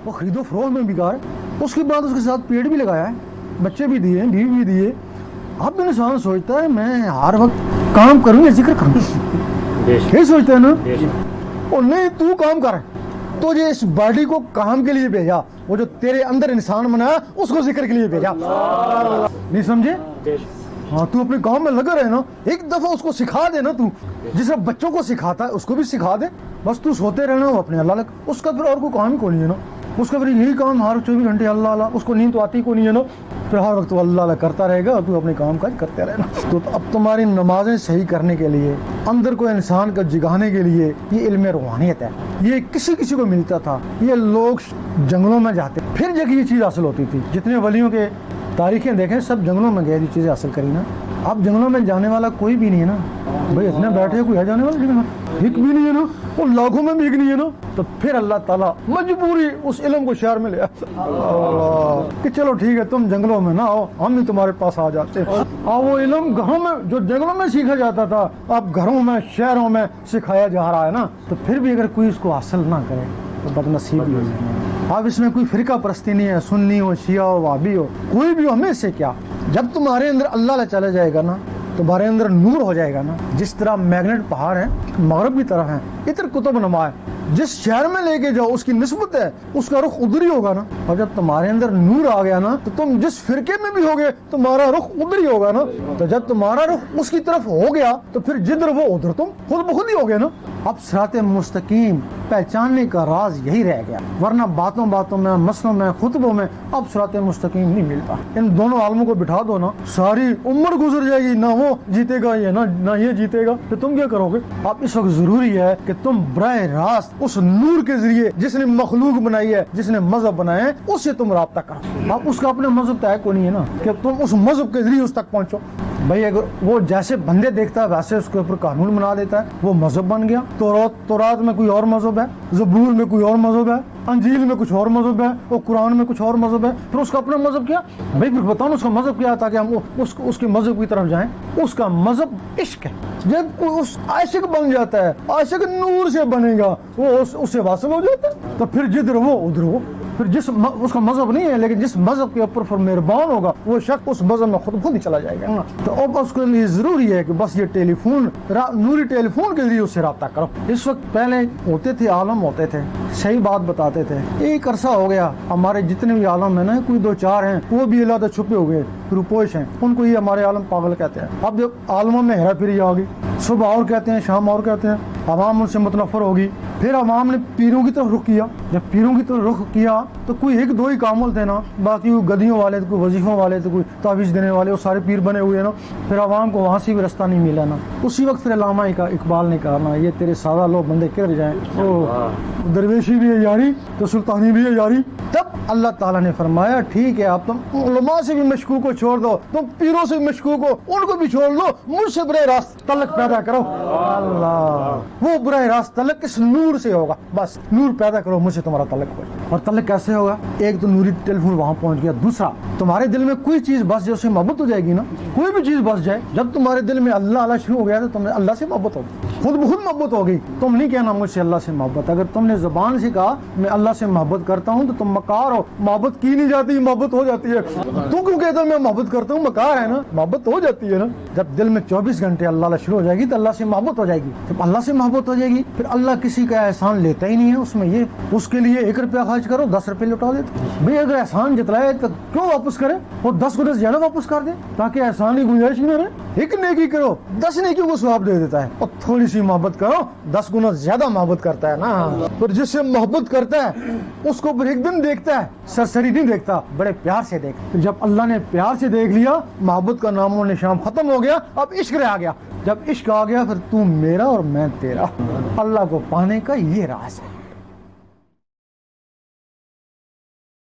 वो खरीदो फरोख्त में बिगाड़, उसके बाद उसके साथ पेड़ भी लगाया है, बच्चे भी दिए, बीवी भी दिए। अब इंसान सोचता है मैं हर वक्त काम करूँ या जिक्र करूँ, यही सोचता है ना। और नहीं, तू काम कर, तो ये इस बॉडी को काम के लिए भेजा, वो जो तेरे अंदर इंसान बनाया उसको जिक्र के लिए भेजा। नहीं समझे? हाँ, तू अपने काम में लगा रहे ना, एक दफा उसको सिखा दे ना, तू जिसे बच्चों को सिखाता है उसको भी सिखा दे। बस तू सोते रहना वो अपने अल्लाह लग, उसका फिर और कोई काम ही कोई नहीं है ना, उसका फिर यही काम हर 24 घंटे अल्लाह अल्लाह, उसको नींद तो आती को नहीं है ना, फिर हर वक्त वो अल्लाह अल्लाह करता रहेगा, तू अपने काम काज करते रहना। तो अब तुम्हारी नमाजें सही करने के लिए, अंदर को इंसान को जिगाने के लिए ये इल्म रूहानियत है। ये किसी किसी को मिलता था, ये लोग जंगलों में जाते फिर जगह ये चीज़ हासिल होती थी। जितने वलियों के तारीखें देखें, सब जंगलों में गए ये चीज़ें हासिल करी ना। अब जंगलों में जाने वाला कोई भी नहीं है ना भाई, इतने बैठे कोई है जाने वाला जंगल में? एक भी नहीं है ना, वो लाखों में भी एक नहीं है ना। तो फिर अल्लाह ताला मजबूरी उस इल्म को शहर में ले आता कि चलो ठीक है, तुम जंगलों में ना आओ, हम भी तुम्हारे पास आ जाते हैं। वो इल्म घरों में जो जंगलों में सीखा जाता था, अब घरों में शहरों में सिखाया जा रहा है ना। तो फिर भी अगर कोई इसको हासिल ना करे तो बदनसीब ही है। अब इसमें कोई फिरका परस्ती नहीं है, सुन्नी हो, शिया हो, वाबी हो, कोई भी हो, हमें से क्या। जब तुम्हारे अंदर अल्लाह चला जाएगा ना, तुम्हारे अंदर नूर हो जाएगा ना। जिस तरह मैग्नेट पहाड़ है, मगरब की तरफ है, इधर कुतुब नुमा है, जिस शहर में लेके जाओ उसकी निस्बत है, उसका रुख उधर ही होगा ना। और जब तुम्हारे अंदर नूर आ गया ना, तो तुम जिस फिरके में भी होगे तुम्हारा रुख उधर ही होगा ना। तो जब तुम्हारा रुख उसकी तरफ हो गया तो फिर जिधर वो उधर तुम खुद बखुद ही हो गए ना। अब सिराते मुस्तकीम पहचानने का राज यही रह गया, वरना बातों बातों में, मसलों में, खुतबों में अब सिराते मुस्तकीम नहीं मिलता। इन दोनों आलमों को बिठा दो ना, सारी उम्र गुजर जाएगी, ना वो जीतेगा ये ना ये जीतेगा, तो तुम क्या करोगे? अब इस वक्त जरूरी है कि तुम बराह रास्त उस नूर के जरिए जिसने मखलूक बनाई है, जिसने मजहब बनाया है, उससे तुम राब्ता करो। अब उसका अपने मजहब तय को नहीं है ना कि तुम उस मजहब के जरिए उस तक पहुंचो। भाई अगर वो जैसे बंदे देखता है वैसे उसके ऊपर कानून बना देता है, वो मजहब बन गया। तौरात में कोई और मजहब है, ज़बूर में कोई और मजहब है, अंजील में कुछ और मजहब है, और कुरान में कुछ और मजहब है, फिर उसका अपना मजहब क्या? भाई फिर बताओ ना उसका मजहब क्या है, ताकि हम उसके मजहब की तरफ जाएं। उसका मजहब इश्क है। जब कोई उस आशिक बन जाता है, आशिक नूर से बनेगा, वो उससे वासिल हो जाता है, तो फिर जिधर वो उधर वो। फिर जिस उसका मजहब नहीं है, लेकिन जिस मजहब के ऊपर फिर मेहरबान होगा वो शख्स उस मजहब में खुद ही चला जाएगा ना। तो अब उसके लिए जरूरी है कि बस ये टेलीफोन, नूरी टेलीफोन के जरिए उससे राब्ता करो। इस वक्त पहले होते थे आलम, होते थे सही बात बताते थे। एक अरसा हो गया हमारे जितने भी आलम है ना, कोई 2-4 हैं, वो भी अल्लाह छुपे हुए रुपोश हैं, उनको ये हमारे आलम पागल कहते हैं। अब जब आलमों में हेरा फेरी आ गई, सुबह और कहते हैं शाम और कहते हैं, अवाम उनसे मुतनफर होगी। फिर अवाम ने पीरों की तरफ रुख किया। जब पीरों की तरफ रुख किया तो कोई 1-2 ही कामुल थे ना, बाकी वो गदियों वाले थे, कोई वजीफों वाले थे, कोई तावीज़ देने वाले, वो सारे पीर बने हुए ना। फिर अवाम को वहाँ से भी रास्ता नहीं मिला ना। उसी वक्त फिर अल्लामा इकबाल ने कहा ना, ये तेरे सादा लोग बंदे किधर जाएं, ओ दरवेशी भी है यारी तो सुल्तानी भी है यारी। तब अल्लाह ताला ने फरमाया ठीक है, अब तुम उलमा से भी मशकूक को छोड़ दो, तुम पीरों से भी मशकूक हो, उनको भी छोड़ लो, मुझसे बराह रास्त तलक पैदा करो। अल्लाह, वो बराह रास्त तलक इस नूर से होगा, बस नूर पैदा करो, मुझसे तुम्हारा तलक हो। और तलक कैसे होगा? एक तो नूरी टेलीफोन वहां पहुंच गया, दूसरा तुम्हारे दिल में कोई चीज बस जाए, उससे मोहब्बत हो जाएगी ना। कोई भी चीज बस जाए, जब तुम्हारे दिल में अल्लाह अल्लाह शुरू हो गया तो तुम्हें अल्लाह से मोहब्बत होगी, खुद ब खुद मोहब्बत होगी। तुम नहीं कहना मुझसे अल्लाह से मोहब्बत, अगर तुमने जुबान से कहा मैं अल्लाह से मोहब्बत करता हूँ तो तुम मकार हो। मोहब्बत की नहीं जाती, मोहब्बत हो जाती है। तू क्यों कहता मैं मोहब्बत करता हूँ? मकार है ना, मोहब्बत हो जाती है ना। जब दिल में 24 घंटे अल्लाह शुरू हो जाएगी तो अल्लाह से मोहब्बत हो जाएगी। जब अल्लाह से मोहब्बत हो जाएगी फिर अल्लाह किसी का एहसान लेता ही नहीं है। उसमें ये उसके लिए 1 रुपया खर्च करो 10 रुपये लौटा देते। भाई अगर एहसान जितलाए तो क्यों वापस करे, वो 10 गुना ज्यादा वापस कर दे, ताकि एहसान की गुंजाइश न रहे। 1 नेकी करो 10 नेकियों को सवाब दे देता है, और थोड़ी सी मोहब्बत करो 10 गुना ज्यादा मोहब्बत करता है ना। फिर जिससे मोहब्बत करता है उसको फिर एक दिन देखता है, सरसरी नहीं देखता, बड़े प्यार से देखता। जब अल्लाह ने प्यार से देख लिया, मोहब्बत का नामो निशान खत्म हो गया, अब इश्क आ गया। जब इश्क आ गया फिर तू मेरा और मैं तेरा। अल्लाह को पाने का ये राज है।